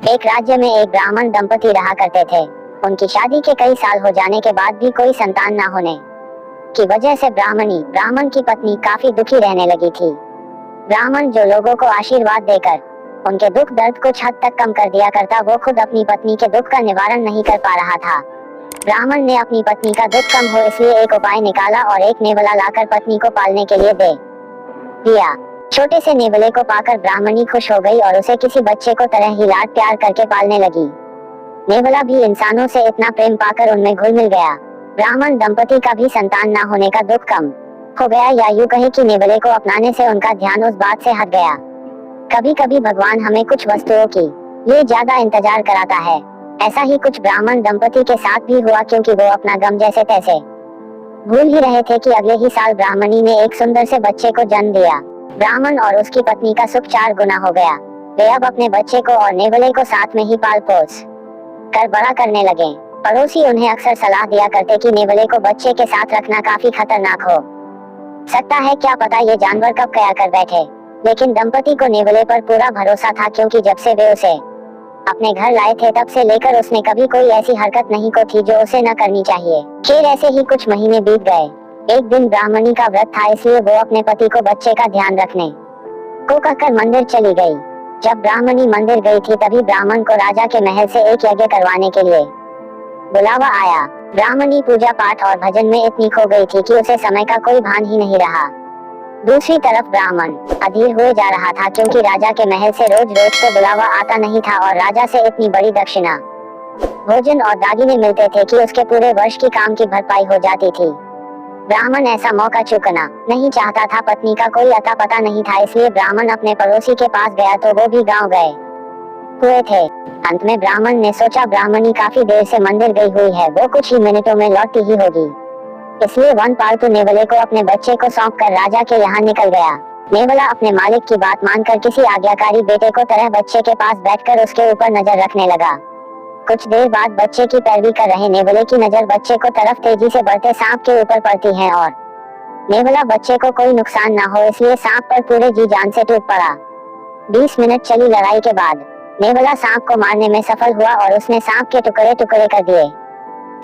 एक राज्य में एक ब्राह्मण दंपति रहा करते थे। उनकी शादी के कई साल हो जाने के बाद भी कोई संतान न होने की वजह से ब्राह्मण की पत्नी काफी दुखी रहने लगी थी। ब्राह्मण जो लोगों को आशीर्वाद देकर उनके दुख दर्द कुछ हद तक कम कर दिया करता, वो खुद अपनी पत्नी के दुख का निवारण नहीं कर पा रहा था। ब्राह्मण ने अपनी पत्नी का दुख कम हो इसलिए एक उपाय निकाला और एक नेवला लाकर पत्नी को पालने के लिए दे दिया। छोटे से नेवले को पाकर ब्राह्मणी खुश हो गई और उसे किसी बच्चे को तरह ही लाड प्यार करके पालने लगी। नेवला भी इंसानों से इतना प्रेम पाकर उनमें घुल मिल गया। ब्राह्मण दंपति का भी संतान न होने का दुख कम हो गया, या यूं कहे कि नेवले को अपनाने से उनका ध्यान उस बात से हट गया। कभी कभी भगवान हमें कुछ वस्तुओं की ये ज्यादा इंतजार कराता है। ऐसा ही कुछ ब्राह्मण दंपति के साथ भी हुआ, क्योंकि वो अपना गम जैसे तैसे भूल ही रहे थे कि अगले ही साल ब्राह्मणी ने एक सुंदर से बच्चे को जन्म दिया। ब्राह्मण और उसकी पत्नी का सुख 4 गुना हो गया। वे अब अपने बच्चे को और नेवले को साथ में ही पाल पोस कर बड़ा करने लगे। पड़ोसी उन्हें अक्सर सलाह दिया करते कि नेवले को बच्चे के साथ रखना काफी खतरनाक हो सकता है, क्या पता ये जानवर कब क्या कर बैठे। लेकिन दंपति को नेवले पर पूरा भरोसा था, क्योंकि जब से वे उसे अपने घर लाए थे तब से लेकर उसने कभी कोई ऐसी हरकत नहीं को थी जो उसे न करनी चाहिए। खैर ऐसे ही कुछ महीने बीत गए। एक दिन ब्राह्मणी का व्रत था, इसलिए वो अपने पति को बच्चे का ध्यान रखने को कहकर मंदिर चली गई। जब ब्राह्मणी मंदिर गई थी तभी ब्राह्मण को राजा के महल से एक यज्ञ करवाने के लिए बुलावा आया। ब्राह्मणी पूजा पाठ और भजन में इतनी खो गई थी कि उसे समय का कोई भान ही नहीं रहा। दूसरी तरफ ब्राह्मण अधीर हुए जा रहा था, क्योंकि राजा के महल से रोज रोज तो बुलावा आता नहीं था और राजा से इतनी बड़ी दक्षिणा, भोजन और दागिने मिलते थे कि उसके पूरे वर्ष की काम की भरपाई हो जाती थी। ब्राह्मण ऐसा मौका चूकना नहीं चाहता था। पत्नी का कोई अता पता नहीं था, इसलिए ब्राह्मण अपने पड़ोसी के पास गया तो वो भी गांव गए हुए थे। अंत में ब्राह्मण ने सोचा ब्राह्मणी काफी देर से मंदिर गई हुई है, वो कुछ ही मिनटों में लौटती ही होगी, इसलिए वन पालतू नेवले को अपने बच्चे को सौंप कर राजा के यहाँ निकल गया। नेवला अपने मालिक की बात मानकर किसी आज्ञाकारी बेटे को तरह बच्चे के पास बैठकर उसके ऊपर नजर रखने लगा। कुछ देर बाद बच्चे की पैरवी कर रहे नेवले की नजर बच्चे को तरफ तेजी से बढ़ते सांप के ऊपर पड़ती है और नेवला बच्चे को कोई नुकसान न हो इसलिए सांप पर पूरे जी जान से टूट पड़ा। 20 मिनट चली लड़ाई के बाद नेवला सांप को मारने में सफल हुआ और उसने सांप के टुकड़े टुकड़े कर दिए।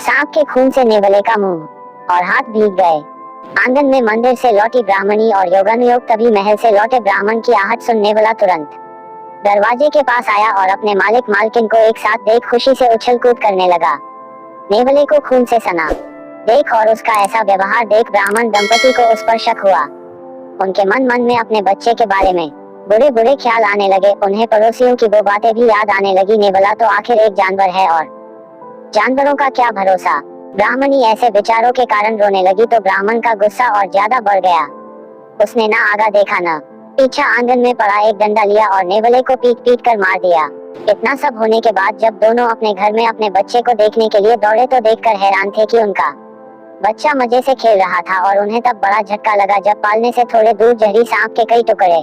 सांप के खून से नेवले का मुंह और हाथ भीग गए। आंगन में मंदिर से लौटी ब्राह्मणी और योगानुयोग तभी महल से लौटे ब्राह्मण की आहट सुन नेवला तुरंत दरवाजे के पास आया और अपने मालिक मालकिन को एक साथ देख खुशी से उछल कूद करने लगा। नेवले को खून से सना देख और उसका ऐसा व्यवहार देख ब्राह्मण दंपति को उस पर शक हुआ। उनके मन में अपने बच्चे के बारे में बुरे बुरे ख्याल आने लगे। उन्हें पड़ोसियों की वो बातें भी याद आने लगी। नेवला तो आखिर एक जानवर है और जानवरों का क्या भरोसा। ब्राह्मणी ऐसे विचारों के कारण रोने लगी तो ब्राह्मण का गुस्सा और ज्यादा बढ़ गया। उसने ना आगा देखा न पीछा, आंगन में पड़ा एक डंडा लिया और नेवले को पीट पीट कर मार दिया। इतना सब होने के बाद जब दोनों अपने घर में अपने बच्चे को देखने के लिए दौड़े तो देखकर हैरान थे कि उनका बच्चा मजे से खेल रहा था। और उन्हें तब बड़ा झटका लगा जब पालने से थोड़े दूर जहरी सांप के कई टुकड़े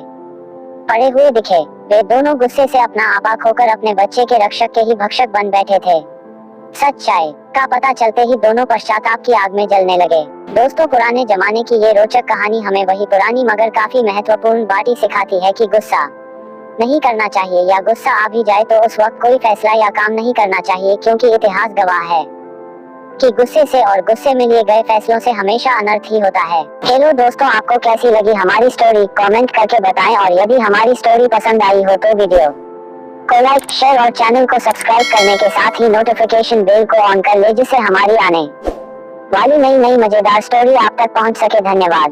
पड़े हुए दिखे। वे दोनों गुस्से से अपना आपा खोकर अपने बच्चे के रक्षक के ही भक्षक बन बैठे थे। सच्चाई का पता चलते ही दोनों पश्चाताप की आग में जलने लगे। दोस्तों, पुराने जमाने की ये रोचक कहानी हमें वही पुरानी मगर काफी महत्वपूर्ण बात ही सिखाती है कि गुस्सा नहीं करना चाहिए, या गुस्सा आ भी जाए तो उस वक्त कोई फैसला या काम नहीं करना चाहिए, क्योंकि इतिहास गवाह है कि गुस्से से और गुस्से में लिए गए फैसलों से हमेशा अनर्थ ही होता है। हेलो दोस्तों, आपको कैसी लगी हमारी स्टोरी कमेंट करके बताएं, और यदि हमारी स्टोरी पसंद आई हो तो वीडियो को लाइक, शेयर और चैनल को सब्सक्राइब करने के साथ ही नोटिफिकेशन बेल को ऑन कर ले, जिससे हमारी आने वाली नई मजेदार स्टोरी आप तक पहुंच सके। धन्यवाद।